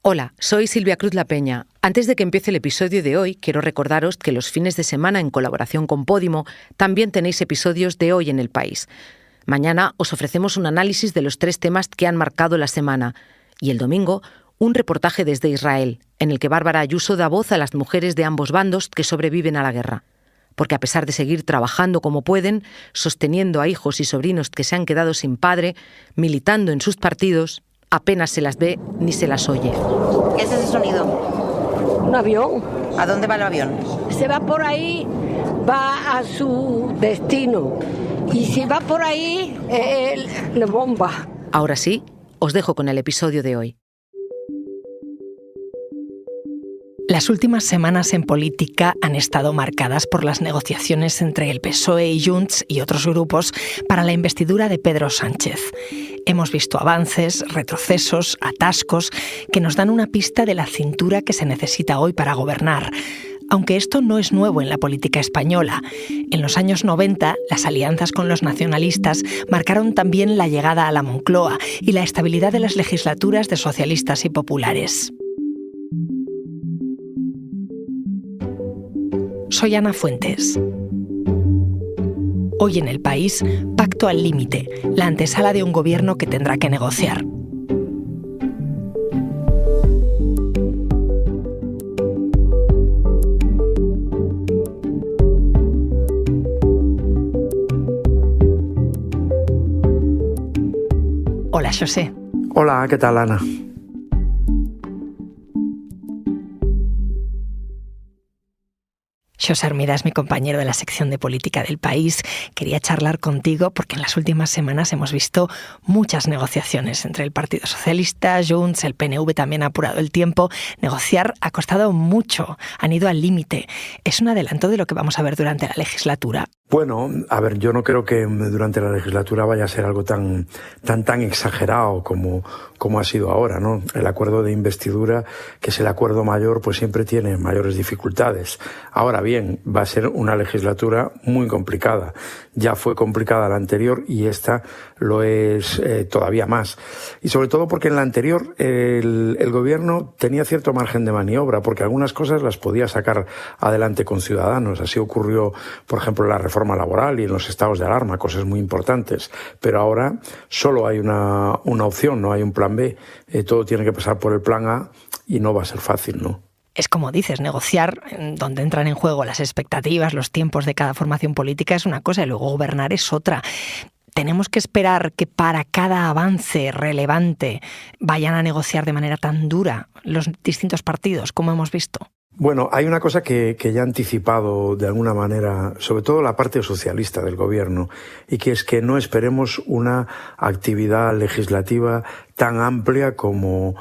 Hola, soy Silvia Cruz La Peña. Antes de que empiece el episodio de hoy, quiero recordaros que los fines de semana, en colaboración con Podimo, también tenéis episodios de Hoy en el País. Mañana os ofrecemos un análisis de los 3 temas que han marcado la semana. Y el domingo, un reportaje desde Israel, en el que Bárbara Ayuso da voz a las mujeres de ambos bandos que sobreviven a la guerra. Porque a pesar de seguir trabajando como pueden, sosteniendo a hijos y sobrinos que se han quedado sin padre, militando en sus partidos, apenas se las ve ni se las oye. ¿Qué es ese sonido? Un avión. ¿A dónde va el avión? Se va por ahí, va a su destino. Y si va por ahí, le bomba. Ahora sí, os dejo con el episodio de hoy. Las últimas semanas en política han estado marcadas por las negociaciones entre el PSOE y Junts y otros grupos para la investidura de Pedro Sánchez. Hemos visto avances, retrocesos, atascos que nos dan una pista de la cintura que se necesita hoy para gobernar. Aunque esto no es nuevo en la política española. En los años 90, las alianzas con los nacionalistas marcaron también la llegada a la Moncloa y la estabilidad de las legislaturas de socialistas y populares. Soy Ana Fuentes. Hoy en El País, pacto al límite, la antesala de un gobierno que tendrá que negociar. Hola, José. Hola, ¿qué tal, Ana? José Armida es mi compañero de la sección de política del País. Quería charlar contigo porque en las últimas semanas hemos visto muchas negociaciones entre el Partido Socialista, Junts, el PNV también ha apurado el tiempo. Negociar ha costado mucho, han ido al límite. ¿Es un adelanto de lo que vamos a ver durante la legislatura? Bueno, a ver, yo no creo que durante la legislatura vaya a ser algo tan exagerado como ha sido ahora, ¿no? El acuerdo de investidura, que es el acuerdo mayor, pues siempre tiene mayores dificultades. Ahora bien, va a ser una legislatura muy complicada. Ya fue complicada la anterior y esta lo es todavía más. Y sobre todo porque en la anterior el gobierno tenía cierto margen de maniobra, porque algunas cosas las podía sacar adelante con Ciudadanos. Así ocurrió, por ejemplo, la reforma laboral y en los estados de alarma, cosas muy importantes. Pero ahora solo hay una opción, no hay un plan B. Todo tiene que pasar por el plan A y no va a ser fácil, ¿no? Es como dices, negociar, donde entran en juego las expectativas, los tiempos de cada formación política es una cosa y luego gobernar es otra. ¿Tenemos que esperar que para cada avance relevante vayan a negociar de manera tan dura los distintos partidos, como hemos visto? Bueno, hay una cosa que ya ha anticipado de alguna manera, sobre todo la parte socialista del gobierno, y que es que no esperemos una actividad legislativa tan amplia como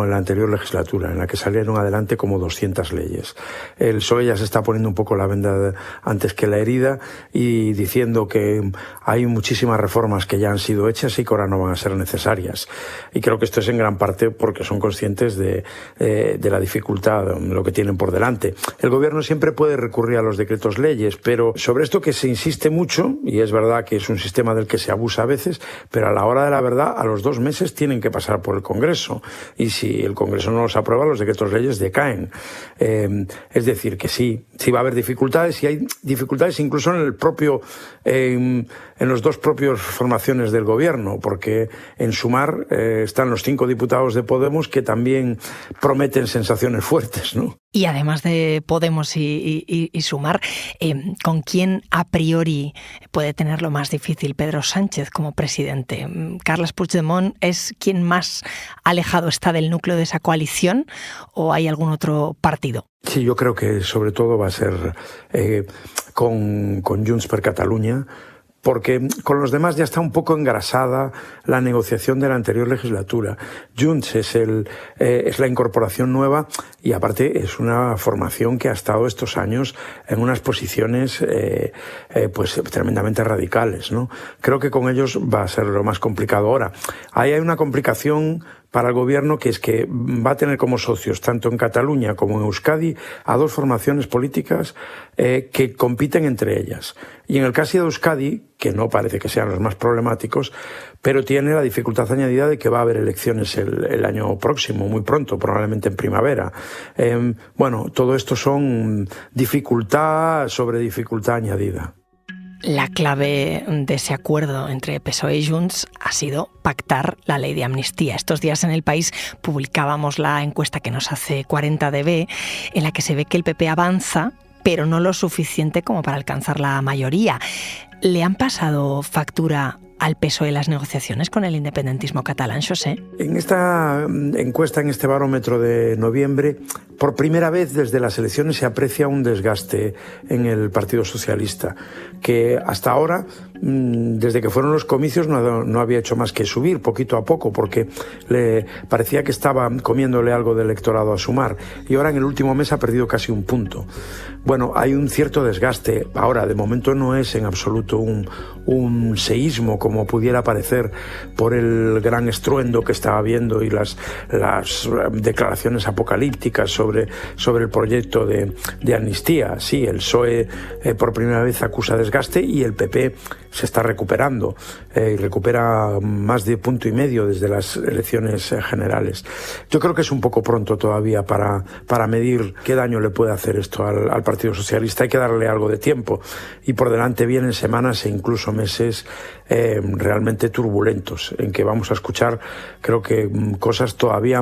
en la anterior legislatura, en la que salieron adelante como 200 leyes. El PSOE ya se está poniendo un poco la venda antes que la herida y diciendo que hay muchísimas reformas que ya han sido hechas y que ahora no van a ser necesarias. Y creo que esto es en gran parte porque son conscientes de la dificultad, de lo que tienen por delante. El gobierno siempre puede recurrir a los decretos leyes, pero sobre esto que se insiste mucho, y es verdad que es un sistema del que se abusa a veces, pero a la hora de la verdad, a los 2 meses tienen que pasar por el Congreso. Y si el Congreso no los aprueba, los decretos leyes decaen. Es decir, que sí va a haber dificultades, y hay dificultades incluso en el propio, en los 2 propios formaciones del gobierno, porque en Sumar están los 5 diputados de Podemos que también prometen sensaciones fuertes, ¿no? Y además de Podemos y Sumar, ¿con quién a priori puede tenerlo más difícil Pedro Sánchez como presidente? ¿Carles Puigdemont es quien más alejado está del núcleo de esa coalición o hay algún otro partido? Sí, yo creo que sobre todo va a ser con Junts per Catalunya, porque con los demás ya está un poco engrasada la negociación de la anterior legislatura. Junts es la incorporación nueva y aparte es una formación que ha estado estos años en unas posiciones pues tremendamente radicales, ¿no? Creo que con ellos va a ser lo más complicado ahora. Ahí hay una complicación para el gobierno, que es que va a tener como socios, tanto en Cataluña como en Euskadi, a dos formaciones políticas que compiten entre ellas. Y en el caso de Euskadi, que no parece que sean los más problemáticos, pero tiene la dificultad añadida de que va a haber elecciones el año próximo, muy pronto, probablemente en primavera. Bueno, todo esto son dificultad sobre dificultad añadida. La clave de ese acuerdo entre PSOE y Junts ha sido pactar la ley de amnistía. Estos días en El País publicábamos la encuesta que nos hace 40DB, en la que se ve que el PP avanza, pero no lo suficiente como para alcanzar la mayoría. ¿Le han pasado factura al PSOE las negociaciones con el independentismo catalán, José? En esta encuesta, en este barómetro de noviembre, por primera vez desde las elecciones se aprecia un desgaste en el Partido Socialista, que hasta ahora, desde que fueron los comicios, no había hecho más que subir poquito a poco, porque le parecía que estaba comiéndole algo de electorado a Sumar, y ahora en el último mes ha perdido casi un punto. Bueno, hay un cierto desgaste. Ahora, de momento no es en absoluto un seísmo como pudiera parecer por el gran estruendo que estaba habiendo y las declaraciones apocalípticas sobre el proyecto de amnistía. Sí, el PSOE por primera vez acusa desgaste y el PP se está recuperando y recupera más de 1,5 puntos desde las elecciones generales. Yo creo que es un poco pronto todavía para medir qué daño le puede hacer esto al Partido Socialista. Hay que darle algo de tiempo y por delante vienen semanas e incluso meses realmente turbulentos, en que vamos a escuchar, creo que cosas todavía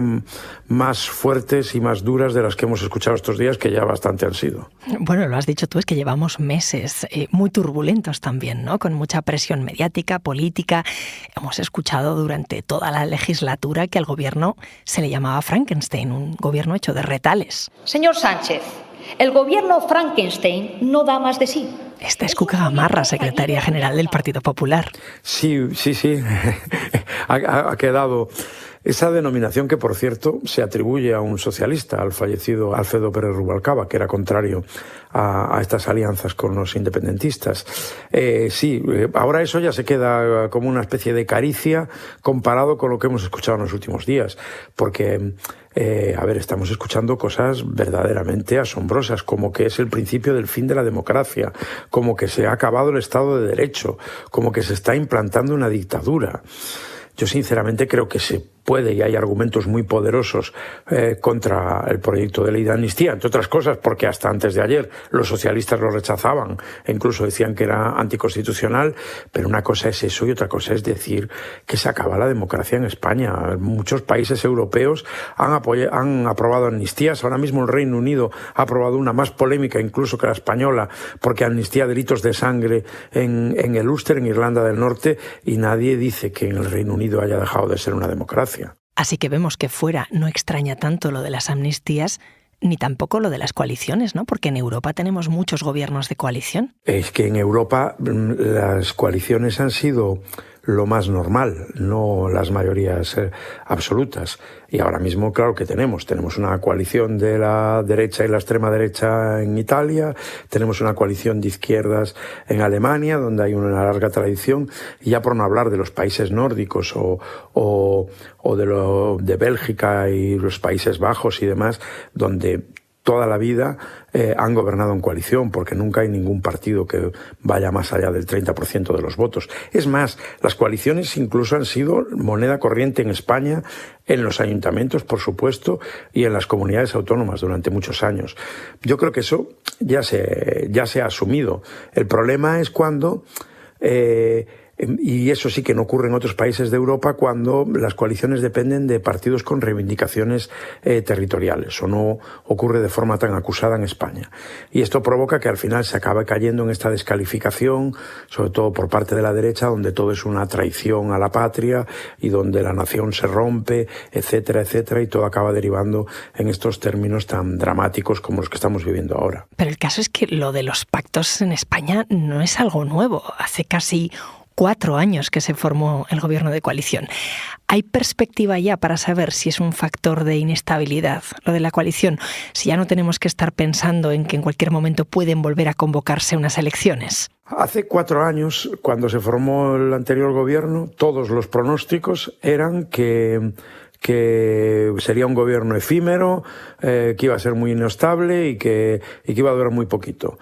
más fuertes y más duras de las que hemos escuchado estos días, que ya bastante han sido. Bueno, lo has dicho tú, es que llevamos meses muy turbulentos también, ¿no? Con mucha presión mediática, política. Hemos escuchado durante toda la legislatura que al gobierno se le llamaba Frankenstein, un gobierno hecho de retales. Señor Sánchez, el gobierno Frankenstein no da más de sí. Esta es Cuca Gamarra, secretaria general del Partido Popular. Sí. ha quedado esa denominación que, por cierto, se atribuye a un socialista, al fallecido Alfredo Pérez Rubalcaba, que era contrario a estas alianzas con los independentistas. Ahora eso ya se queda como una especie de caricia comparado con lo que hemos escuchado en los últimos días, porque estamos escuchando cosas verdaderamente asombrosas, como que es el principio del fin de la democracia, como que se ha acabado el Estado de Derecho, como que se está implantando una dictadura. Yo sinceramente creo que se puede, y hay argumentos muy poderosos contra el proyecto de ley de amnistía, entre otras cosas porque hasta antes de ayer los socialistas lo rechazaban e incluso decían que era anticonstitucional, pero una cosa es eso y otra cosa es decir que se acaba la democracia en España. Muchos países europeos han aprobado amnistías. Ahora mismo el Reino Unido ha aprobado una más polémica incluso que la española, porque amnistía delitos de sangre en el Ulster, en Irlanda del Norte, y nadie dice que en el Reino Unido haya dejado de ser una democracia. Así que vemos que fuera no extraña tanto lo de las amnistías, ni tampoco lo de las coaliciones, ¿no? Porque en Europa tenemos muchos gobiernos de coalición. Es que en Europa las coaliciones han sido lo más normal, no las mayorías absolutas. Y ahora mismo, claro que tenemos una coalición de la derecha y la extrema derecha en Italia, tenemos una coalición de izquierdas en Alemania, donde hay una larga tradición, y ya por no hablar de los países nórdicos o de Bélgica y los Países Bajos y demás, donde toda la vida han gobernado en coalición, porque nunca hay ningún partido que vaya más allá del 30% de los votos. Es más, las coaliciones incluso han sido moneda corriente en España, en los ayuntamientos, por supuesto, y en las comunidades autónomas durante muchos años. Yo creo que eso ya se ha asumido. El problema es cuando... y eso sí que no ocurre en otros países de Europa, cuando las coaliciones dependen de partidos con reivindicaciones territoriales, o no ocurre de forma tan acusada en España. Y esto provoca que al final se acabe cayendo en esta descalificación, sobre todo por parte de la derecha, donde todo es una traición a la patria y donde la nación se rompe, etcétera, etcétera, y todo acaba derivando en estos términos tan dramáticos como los que estamos viviendo ahora. Pero el caso es que lo de los pactos en España no es algo nuevo. Hace casi 4 años que se formó el gobierno de coalición. ¿Hay perspectiva ya para saber si es un factor de inestabilidad lo de la coalición? Si ya no tenemos que estar pensando en que en cualquier momento pueden volver a convocarse unas elecciones. Hace 4 años, cuando se formó el anterior gobierno, todos los pronósticos eran que que sería un gobierno efímero, que iba a ser muy inestable y que iba a durar muy poquito.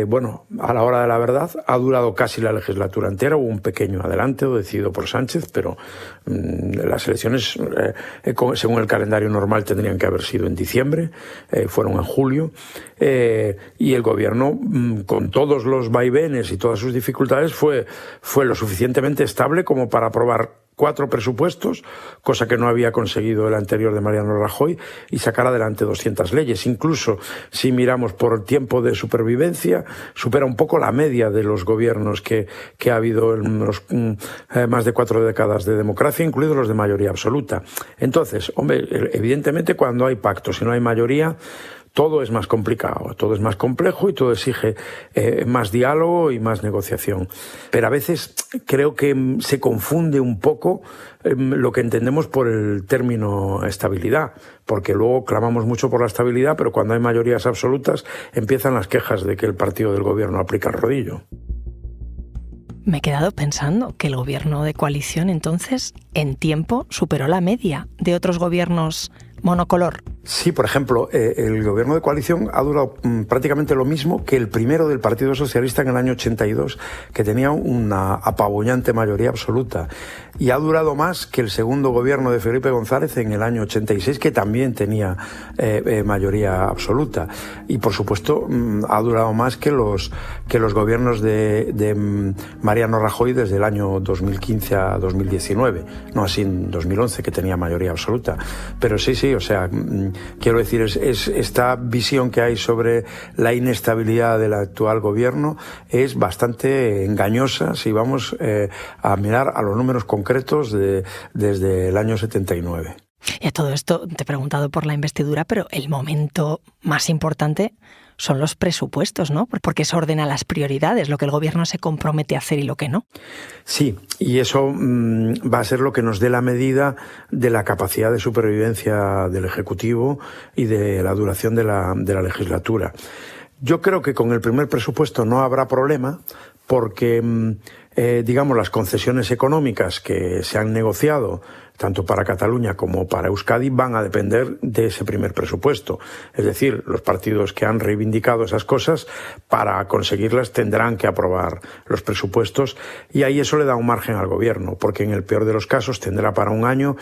Bueno, a la hora de la verdad, ha durado casi la legislatura entera. Hubo un pequeño adelanto decidido por Sánchez, pero las elecciones, según el calendario normal, tendrían que haber sido en diciembre, fueron en julio, y el gobierno, con todos los vaivenes y todas sus dificultades, fue lo suficientemente estable como para aprobar 4 presupuestos, cosa que no había conseguido el anterior de Mariano Rajoy, y sacar adelante 200 leyes. Incluso si miramos por tiempo de supervivencia, supera un poco la media de los gobiernos que ha habido en los más de 4 décadas de democracia, incluidos los de mayoría absoluta. Entonces, hombre, evidentemente cuando hay pactos y no hay mayoría, todo es más complicado, todo es más complejo y todo exige más diálogo y más negociación. Pero a veces creo que se confunde un poco lo que entendemos por el término estabilidad, porque luego clamamos mucho por la estabilidad, pero cuando hay mayorías absolutas empiezan las quejas de que el partido del gobierno aplica el rodillo. Me he quedado pensando que el gobierno de coalición entonces en tiempo superó la media de otros gobiernos monocolor. Sí, por ejemplo, el gobierno de coalición ha durado prácticamente lo mismo que el primero del Partido Socialista en el año 82, que tenía una apabullante mayoría absoluta. Y ha durado más que el segundo gobierno de Felipe González en el año 86, que también tenía mayoría absoluta. Y, por supuesto, ha durado más que los gobiernos de Mariano Rajoy desde el año 2015 a 2019. No así en 2011, que tenía mayoría absoluta. Pero sí, o sea, quiero decir, es esta visión que hay sobre la inestabilidad del actual gobierno es bastante engañosa si vamos a mirar a los números concretos desde el año 79. Y a todo esto te he preguntado por la investidura, pero el momento más importante son los presupuestos, ¿no? Porque eso ordena las prioridades, lo que el gobierno se compromete a hacer y lo que no. Sí, y eso va a ser lo que nos dé la medida de la capacidad de supervivencia del Ejecutivo y de la duración de la legislatura. Yo creo que con el primer presupuesto no habrá problema porque, digamos, las concesiones económicas que se han negociado tanto para Cataluña como para Euskadi, van a depender de ese primer presupuesto. Es decir, los partidos que han reivindicado esas cosas, para conseguirlas tendrán que aprobar los presupuestos, y ahí eso le da un margen al gobierno, porque en el peor de los casos tendrá para un año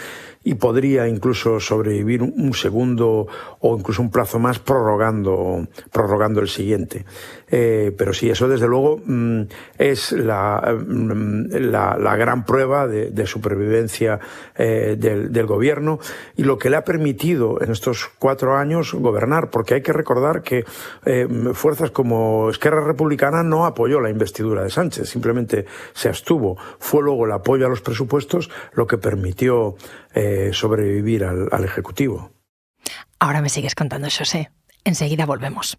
y podría incluso sobrevivir un segundo o incluso un plazo más prorrogando el siguiente. Pero sí, eso desde luego es la gran prueba de supervivencia del gobierno y lo que le ha permitido en estos 4 años gobernar, porque hay que recordar que fuerzas como Esquerra Republicana no apoyó la investidura de Sánchez, simplemente se abstuvo. Fue luego el apoyo a los presupuestos lo que permitió sobrevivir al Ejecutivo. Ahora me sigues contando, José. Enseguida volvemos.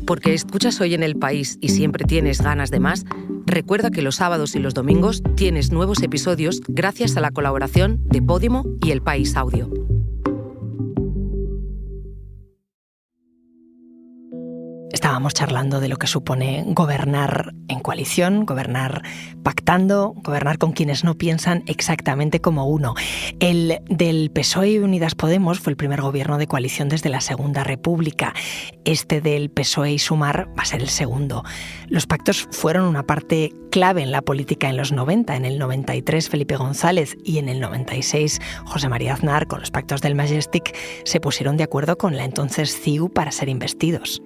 Porque escuchas Hoy en el País y siempre tienes ganas de más, recuerda que los sábados y los domingos tienes nuevos episodios gracias a la colaboración de Podimo y El País Audio. Estábamos charlando de lo que supone gobernar en coalición, gobernar pactando, gobernar con quienes no piensan exactamente como uno. El del PSOE y Unidas Podemos fue el primer gobierno de coalición desde la Segunda República. Este del PSOE y Sumar va a ser el segundo. Los pactos fueron una parte clave en la política en los 90. En el 93 Felipe González y en el 96 José María Aznar, con los pactos del Majestic, se pusieron de acuerdo con la entonces CiU para ser investidos.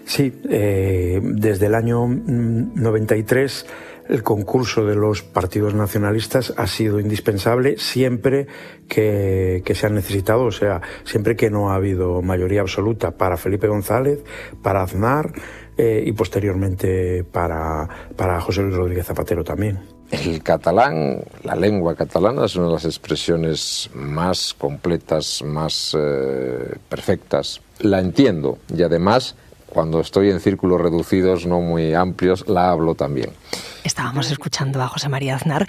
Sí, desde el año 93 el concurso de los partidos nacionalistas ha sido indispensable siempre que se han necesitado, o sea, siempre que no ha habido mayoría absoluta para Felipe González, para Aznar y posteriormente para José Luis Rodríguez Zapatero también. El catalán, la lengua catalana, es una de las expresiones más completas, más perfectas. La entiendo y además, cuando estoy en círculos reducidos, no muy amplios, la hablo también. Estábamos escuchando a José María Aznar.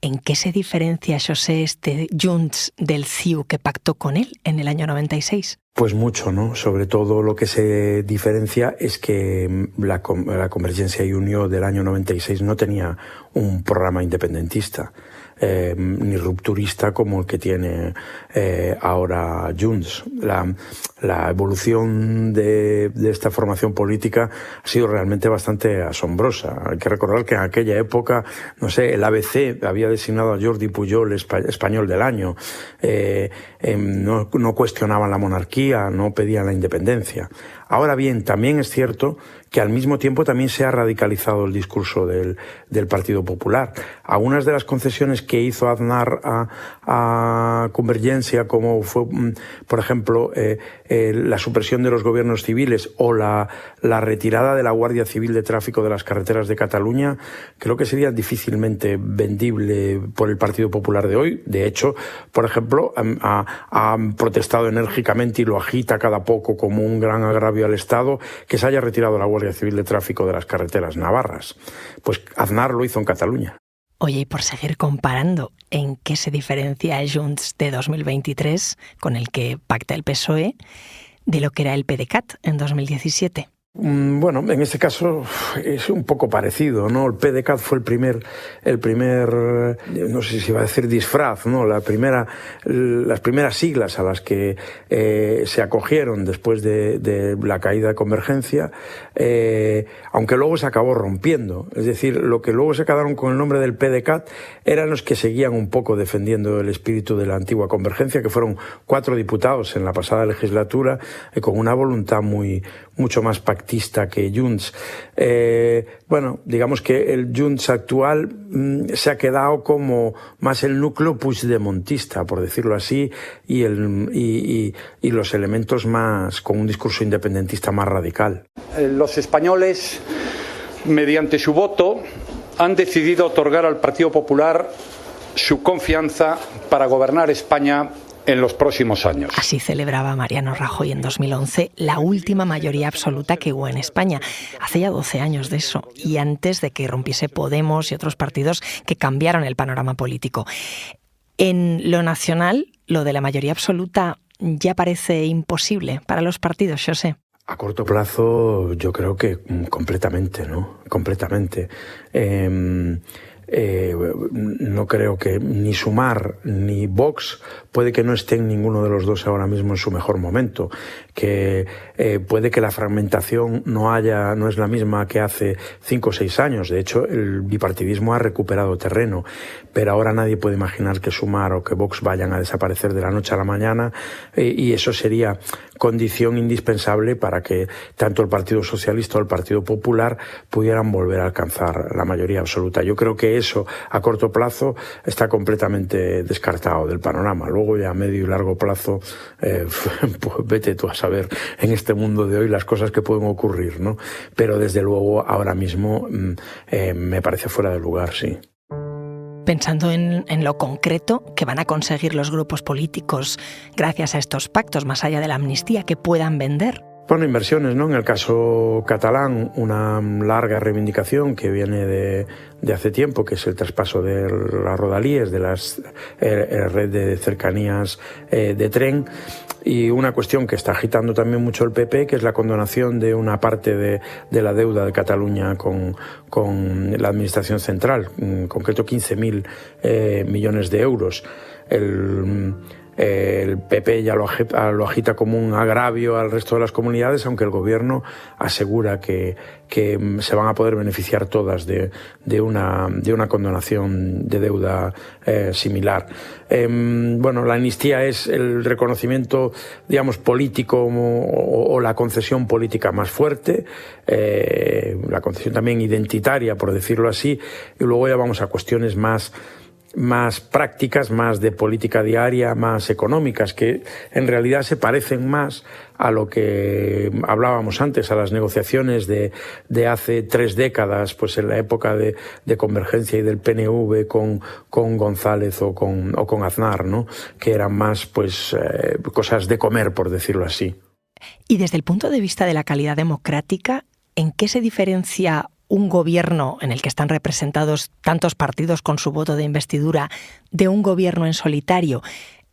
¿En qué se diferencia, José, este Junts del CiU que pactó con él en el año 96? Pues mucho, ¿no? Sobre todo lo que se diferencia es que la Convergencia i Unió del año 96 no tenía un programa independentista. Ni rupturista como el que tiene ahora Junts. La evolución de esta formación política ha sido realmente bastante asombrosa. Hay que recordar que en aquella época, no sé, el ABC había designado a Jordi Pujol español del año. No cuestionaban la monarquía, no pedían la independencia. Ahora bien, también es cierto que al mismo tiempo también se ha radicalizado el discurso del Partido Popular. Algunas de las concesiones que hizo Aznar a Convergencia, como fue, por ejemplo, la supresión de los gobiernos civiles o la retirada de la Guardia Civil de Tráfico de las carreteras de Cataluña, creo que sería difícilmente vendible por el Partido Popular de hoy. De hecho, por ejemplo, ha protestado enérgicamente y lo agita cada poco como un gran agravio al Estado que se haya retirado la Guardia Civil de Tráfico de las carreteras navarras. Pues Aznar lo hizo en Cataluña. Oye, y por seguir comparando, ¿en qué se diferencia el Junts de 2023 con el que pacta el PSOE de lo que era el PDeCAT en 2017? Bueno, en este caso es un poco parecido, ¿no? El PDeCAT fue el primer, no sé si iba a decir disfraz, ¿no? Las primeras siglas a las que se acogieron después de la caída de Convergencia, aunque luego se acabó rompiendo. Es decir, lo que luego se quedaron con el nombre del PDeCAT eran los que seguían un poco defendiendo el espíritu de la antigua Convergencia, que fueron 4 diputados en la pasada legislatura, con una voluntad mucho más pactista que Junts. Bueno, digamos que el Junts actual se ha quedado como más el núcleo puigdemontista, por decirlo así, y los elementos más con un discurso independentista más radical. Los españoles, mediante su voto, han decidido otorgar al Partido Popular su confianza para gobernar España en los próximos años. Así celebraba Mariano Rajoy en 2011 la última mayoría absoluta que hubo en España. Hace ya 12 años de eso, y antes de que rompiese Podemos y otros partidos que cambiaron el panorama político. En lo nacional, lo de la mayoría absoluta ya parece imposible para los partidos, José. A corto plazo, yo creo que completamente, ¿no? Completamente. No creo que ni Sumar ni Vox, puede que no estén ninguno de los dos ahora mismo en su mejor momento, que puede que la fragmentación no es la misma que hace 5 o 6 años. De hecho, el bipartidismo ha recuperado terreno, pero ahora nadie puede imaginar que Sumar o que Vox vayan a desaparecer de la noche a la mañana, y eso sería condición indispensable para que tanto el Partido Socialista o el Partido Popular pudieran volver a alcanzar la mayoría absoluta. Yo creo que eso a corto plazo está completamente descartado del panorama. Luego ya a medio y largo plazo, pues vete tú a saber en este mundo de hoy las cosas que pueden ocurrir, ¿no? Pero desde luego ahora mismo me parece fuera de lugar, sí. Pensando en lo concreto que van a conseguir los grupos políticos gracias a estos pactos, más allá de la amnistía, que puedan vender. Bueno, inversiones, ¿no? En el caso catalán, una larga reivindicación que viene de hace tiempo, que es el traspaso de las rodalíes, de la red de cercanías de tren, y una cuestión que está agitando también mucho el PP, que es la condonación de una parte de la deuda de Cataluña con la administración central, en concreto 15.000 millones de euros. El PP ya lo agita como un agravio al resto de las comunidades, aunque el gobierno asegura que se van a poder beneficiar todas de una condonación de deuda similar. Bueno, la amnistía es el reconocimiento, digamos, político o la concesión política más fuerte, la concesión también identitaria, por decirlo así, y luego ya vamos a cuestiones más prácticas, más de política diaria, más económicas, que en realidad se parecen más a lo que hablábamos antes, a las negociaciones de hace 3 décadas, pues en la época de Convergencia y del PNV con González o con Aznar, ¿no? Que eran más pues cosas de comer, por decirlo así. Y desde el punto de vista de la calidad democrática, ¿en qué se diferencia un gobierno en el que están representados tantos partidos con su voto de investidura de un gobierno en solitario?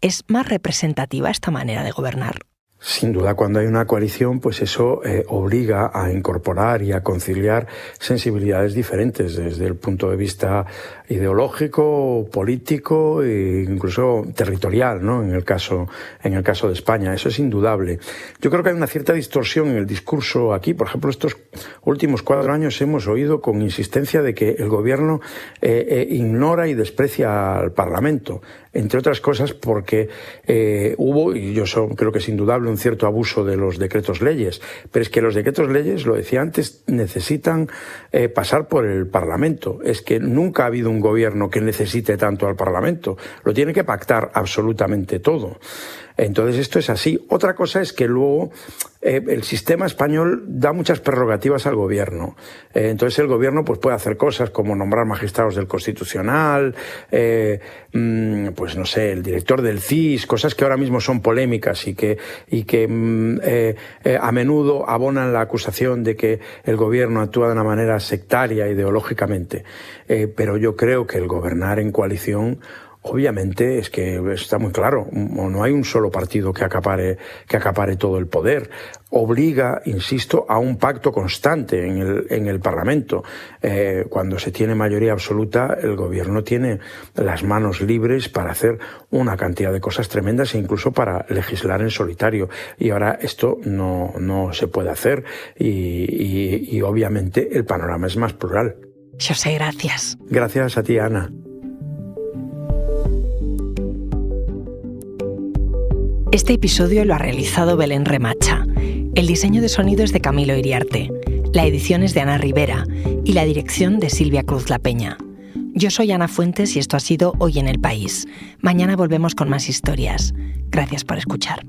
¿Es más representativa esta manera de gobernar? Sin duda, cuando hay una coalición, pues eso obliga a incorporar y a conciliar sensibilidades diferentes desde el punto de vista ideológico, político e incluso territorial, ¿no? En el caso de España, eso es indudable. Yo creo que hay una cierta distorsión en el discurso aquí. Por ejemplo, estos últimos 4 años hemos oído con insistencia de que el gobierno ignora y desprecia al Parlamento, entre otras cosas porque hubo, y yo creo que es indudable, un cierto abuso de los decretos leyes, pero es que los decretos leyes, lo decía antes, necesitan pasar por el Parlamento. Es que nunca ha habido un gobierno que necesite tanto al Parlamento, lo tiene que pactar absolutamente todo. Entonces esto es así. Otra cosa es que luego el sistema español da muchas prerrogativas al gobierno. Entonces el gobierno pues puede hacer cosas como nombrar magistrados del Constitucional, pues no sé, el director del CIS, cosas que ahora mismo son polémicas y que a menudo abonan la acusación de que el gobierno actúa de una manera sectaria ideológicamente. Pero yo creo que el gobernar en coalición, obviamente, es que está muy claro, no hay un solo partido que acapare todo el poder. Obliga, insisto, a un pacto constante en el Parlamento. Cuando se tiene mayoría absoluta, el gobierno tiene las manos libres para hacer una cantidad de cosas tremendas e incluso para legislar en solitario. Y ahora esto no se puede hacer y obviamente el panorama es más plural. José, gracias. Gracias a ti, Ana. Este episodio lo ha realizado Belén Remacha. El diseño de sonido es de Camilo Iriarte, la edición es de Ana Rivera y la dirección de Silvia Cruz La Peña. Yo soy Ana Fuentes y esto ha sido Hoy en el País. Mañana volvemos con más historias. Gracias por escuchar.